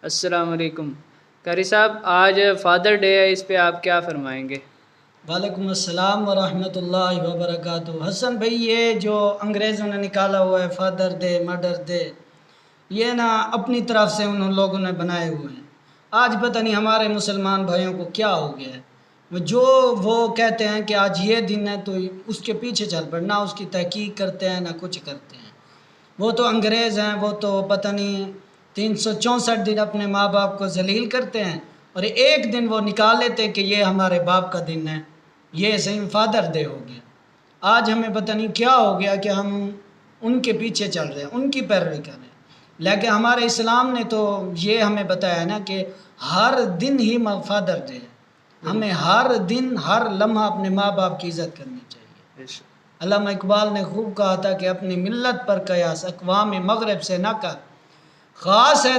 السلام علیکم قاری صاحب، آج فادر ڈے ہے، اس پہ آپ کیا فرمائیں گے؟ وعلیکم السلام ورحمۃ اللہ وبرکاتہ۔ حسن بھائی، یہ جو انگریزوں نے نکالا ہوا ہے فادر ڈے، مدر ڈے، یہ نا اپنی طرف سے ان لوگوں نے بنائے ہوئے ہیں۔ آج پتہ نہیں ہمارے مسلمان بھائیوں کو کیا ہو گیا ہے، وہ کہتے ہیں کہ آج یہ دن ہے تو اس کے پیچھے چل پڑ، نہ اس کی تحقیق کرتے ہیں نہ کچھ کرتے ہیں۔ وہ تو انگریز ہیں، وہ تو پتہ نہیں 364 دن اپنے ماں باپ کو ذلیل کرتے ہیں، اور ایک دن وہ نکال لیتے کہ یہ ہمارے باپ کا دن ہے، یہ صحیح فادر ڈے ہو گیا۔ آج ہمیں پتہ نہیں کیا ہو گیا کہ ہم ان کے پیچھے چل رہے ہیں، ان کی پیروی کر رہے ہیں۔ لیکن ہمارے اسلام نے تو یہ ہمیں بتایا نا کہ ہر دن ہی فادر ڈے ہے، ہمیں ہر دن ہر لمحہ اپنے ماں باپ کی عزت کرنی چاہیے۔ علامہ اقبال نے خوب کہا تھا کہ اپنی ملت پر قیاس اقوام مغرب سے نہ کر، خاص ہے